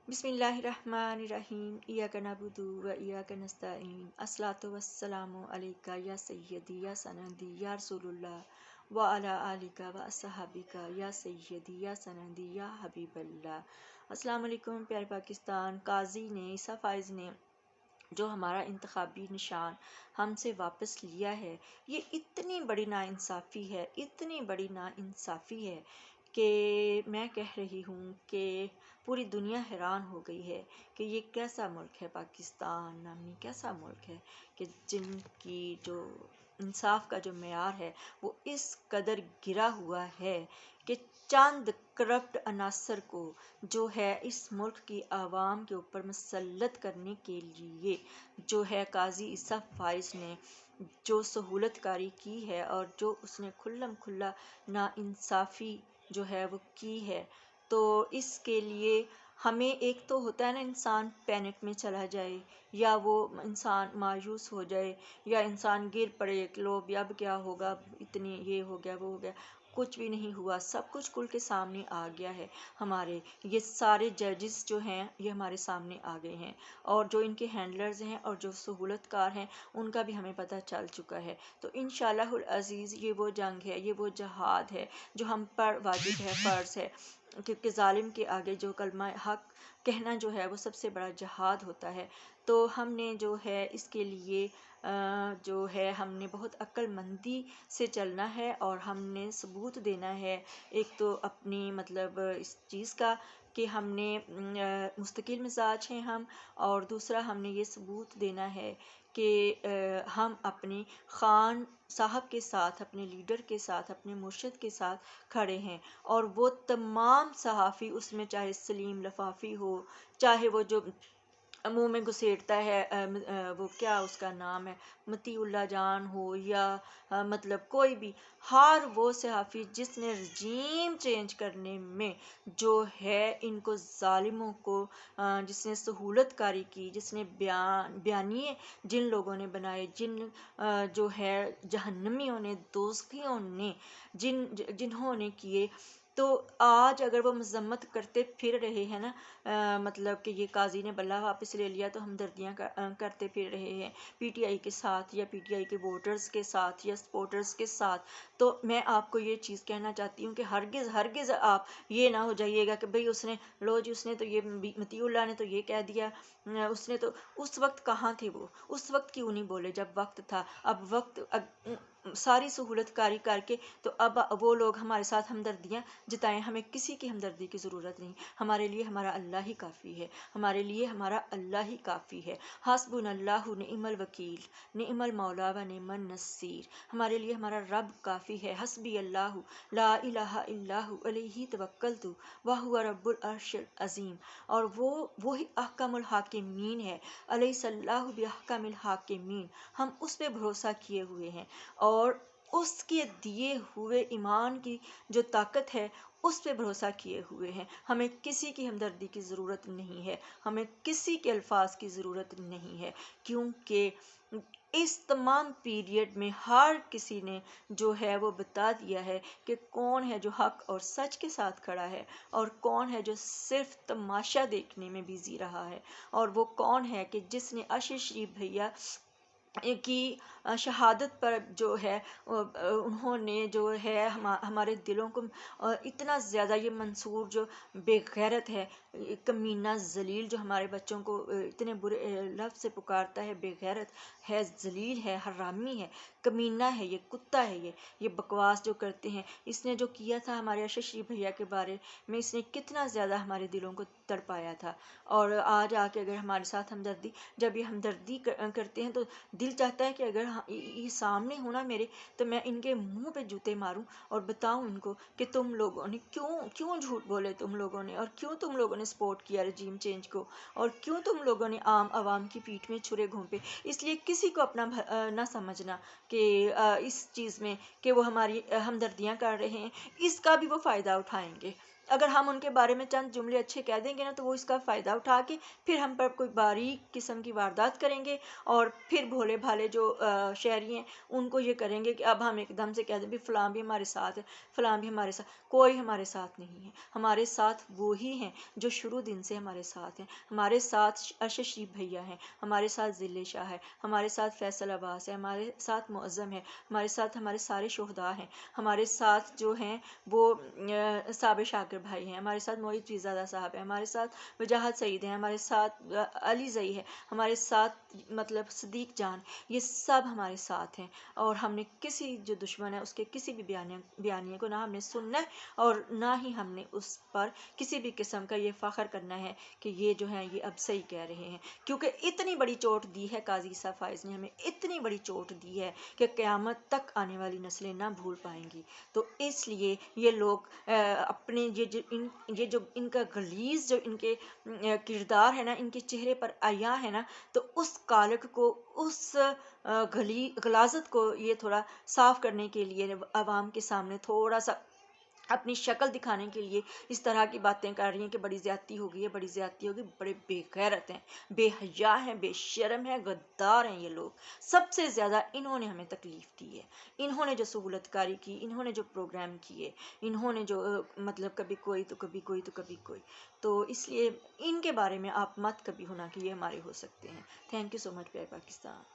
बिस्मिल्लाहिर्रहमानिर्रहीम इय्याक नअबुदु व इय्याक नस्तईन अस्सलातु वस्सलामु अलैका या सय्यदी या सनदी या रसूलुल्लाह व अला आलिका व अस्हाबिका या सय्यदी या सनदी या हबीबल्लाह। अस्सलाम वालेकुम प्यारे पाकिस्तान। काजी ने ईसा फ़ाइज़ ने जो हमारा इंतखाबी निशान हमसे वापस लिया है, ये इतनी बड़ी नाइंसाफ़ी है, इतनी बड़ी नाइंसाफ़ी है कि मैं कह रही हूँ कि पूरी दुनिया हैरान हो गई है कि ये कैसा मुल्क है पाकिस्तान नामी, कैसा मुल्क है कि जिनकी जो इंसाफ का जो मेयार है वो इस कदर गिरा हुआ है कि चंद करप्ट अनासर को जो है इस मुल्क की आवाम के ऊपर मुसल्लत करने के लिए जो है काजी ईसा फ़ाइज़ ने जो सहूलतकारी की है और जो उसने खुल्लम खुल्ला नाइंसाफ़ी जो है वो की है, तो इसके लिए हमें एक तो होता है ना, इंसान पैनिक में चला जाए या वो इंसान मायूस हो जाए या इंसान गिर पड़े कि लो भी अब क्या होगा, इतनी ये हो गया वो हो गया। कुछ भी नहीं हुआ, सब कुछ खुल के सामने आ गया है। हमारे ये सारे जजेस जो हैं ये हमारे सामने आ गए हैं और जो इनके हैंडलर्स हैं और जो सहूलतकार हैं उनका भी हमें पता चल चुका है। तो इंशाअल्लाहुल अज़ीज़ ये वो जंग है, ये वो जहाद है जो हम पर वाजिब है, फ़र्ज़ है, क्योंकि ज़ालिम के आगे जो कलमा हक कहना जो है वो सबसे बड़ा जहाद होता है। तो हमने जो है इसके लिए जो है हमने बहुत अक्लमंदी से चलना है और हमने सबूत देना है। एक तो अपनी मतलब इस चीज़ का कि हमने मुस्तकिल मिजाज हैं हम, और दूसरा हमने ये सबूत देना है कि हम अपने ख़ान साहब के साथ, अपने लीडर के साथ, अपने मुर्शिद के साथ खड़े हैं। और वो तमाम सहाफ़ी, उसमें चाहे सलीम लफाफी हो, चाहे वो जो मुंह में घुसेड़ता है वो क्या उसका नाम है, मतीउल्लाह जान हो, या मतलब कोई भी, हर वो सहाफ़ी जिसने रजीम चेंज करने में जो है इनको ज़ालिमों को जिसने सहूलतकारी की, जिसने बयानिए जिन लोगों ने बनाए, जो है जहन्नमियों ने, दोज़खियों ने, जिन्होंने किए, तो आज अगर वो मजम्मत करते फिर रहे हैं ना, मतलब कि ये काजी ने बल्ला वापस ले लिया तो हमदर्दियाँ करते फिर रहे हैं पीटीआई के साथ या पीटीआई के वोटर्स के साथ या सपोर्टर्स के साथ, तो मैं आपको ये चीज़ कहना चाहती हूँ कि हरगिज़ हरगिज़ आप ये ना हो जाइएगा कि भाई उसने लो जी, उसने तो ये मतीउल्लाह ने तो ये कह दिया, उसने तो उस वक्त कहाँ थे वो, उस वक्त क्यों नहीं बोले जब वक्त था। अब सारी सहूलतकारी करके तो अब वो लोग हमारे साथ हमदर्दियाँ जताएं, हमें किसी की हमदर्दी की ज़रूरत नहीं। हमारे लिए हमारा अल्लाह ही काफ़ी है, हमारे लिए हमारा अल्लाह ही काफ़ी है। हस्बुनल्लाहु निअमल वकील, निअमल मौला व निअमन नसीर। हमारे लिए हमारा रब काफ़ी है। हस्बी अल्लाहु ला इलाहा इल्लाहु अलैहि तवक्कलतु व हुवा रब्बुल अर्शिल अज़ीम। और वो ही अहकमुल हाकिमीन है, अलैहिस्सलाहु बि अहकमिल हाकिमीन। हम उस पे भरोसा किए हुए हैं और उसके दिए हुए ईमान की जो ताकत है उस पे भरोसा किए हुए हैं। हमें किसी की हमदर्दी की ज़रूरत नहीं है, हमें किसी के अल्फाज की ज़रूरत नहीं है, क्योंकि इस तमाम पीरियड में हर किसी ने जो है वो बता दिया है कि कौन है जो हक और सच के साथ खड़ा है और कौन है जो सिर्फ तमाशा देखने में बिजी रहा है, और वो कौन है कि जिसने आशीष शरीफ भैया की शहादत पर जो है उन्होंने जो है हमारे दिलों को इतना ज़्यादा, ये मंसूर जो बेगैरत है, कमीना जलील, जो हमारे बच्चों को इतने बुरे लफ्ज़ से पुकारता है, बेगैरत है, जलील है, हरामी है, कमीना है, ये कुत्ता है, ये बकवास जो करते हैं। इसने जो किया था हमारे यशस्वी भैया के बारे में, इसने कितना ज़्यादा हमारे दिलों को तड़पाया था। और आज आके अगर हमारे साथ हमदर्दी, जब ये हमदर्दी करते हैं तो दिल चाहता है कि अगर ये सामने हो ना मेरे, तो मैं इनके मुंह पे जूते मारूं और बताऊं इनको कि तुम लोगों ने क्यों क्यों झूठ बोले, तुम लोगों ने, और क्यों तुम लोगों ने सपोर्ट किया रजीम चेंज को, और क्यों तुम लोगों ने आम आवाम की पीठ में छुरे घोंपे। इसलिए किसी को अपना ना समझना कि इस चीज़ में कि वो हमारी हमदर्दियाँ कर रहे हैं, इसका भी वो फ़ायदा उठाएंगे। अगर हम उनके बारे में चंद जुमले अच्छे कह देंगे ना, तो वो इसका फ़ायदा उठा के फिर हम पर कोई बारीक किस्म की वारदात करेंगे, और फिर भोले भाले जो शहरी हैं उनको ये करेंगे कि अब हम एकदम से कह दें भी फ़लाँ भी हमारे साथ है, फ़लाँ भी हमारे साथ। कोई हमारे साथ नहीं है, हमारे साथ वो ही हैं जो शुरू दिन से हमारे साथ हैं। हमारे साथ अशशीब भैया हैं, हमारे साथ ज़िले शाह है, हमारे साथ फैसल अब्बास है, हमारे साथ मुअज़्ज़म है, हमारे साथ हमारे सारे शुहदा हैं, हमारे साथ जो हैं वो साबिर शाकिर भाई हैं, हमारे साथ मोहित पीरज़ादा साहब हैं, हमारे साथ वजाहत सईद हैं, हमारे साथ अली ज़ई है, हमारे साथ मतलब सदीक जान, ये सब हमारे साथ हैं। और हमने किसी जो दुश्मन है उसके किसी भी बयानिए को ना हमने सुनना है, और ना ही हमने उस पर किसी भी किस्म का ये फ़ख्र करना है कि ये जो है ये अब सही कह रहे हैं, क्योंकि इतनी बड़ी चोट दी है काजी ईसा फ़ाइज़ ने हमें, इतनी बड़ी चोट दी है कि क़यामत तक आने वाली नस्लें ना भूल पाएंगी। तो इसलिए ये लोग अपने ये जो इनका गलीज़ जो इनके किरदार है ना, इनके चेहरे पर आया है ना, तो उस कालक को, उस गलाजत को ये थोड़ा साफ करने के लिए अवाम के सामने थोड़ा सा अपनी शक्ल दिखाने के लिए इस तरह की बातें कर रही हैं कि बड़ी ज़्यादती हो गई है, बड़ी ज़्यादती होगी, बड़े बेगैरत हैं, बेहया हैं, बेशर्म हैं, गद्दार हैं ये लोग। सबसे ज़्यादा इन्होंने हमें तकलीफ़ दी है, इन्होंने जो सहूलतकारी की, इन्होंने जो प्रोग्राम किए, इन्होंने जो मतलब कभी कोई तो कभी कोई तो कभी कोई। तो इसलिए इनके बारे में आप मत कभी होना कि ये हमारे हो सकते हैं। थैंक यू सो मच प्यारे पाकिस्तान।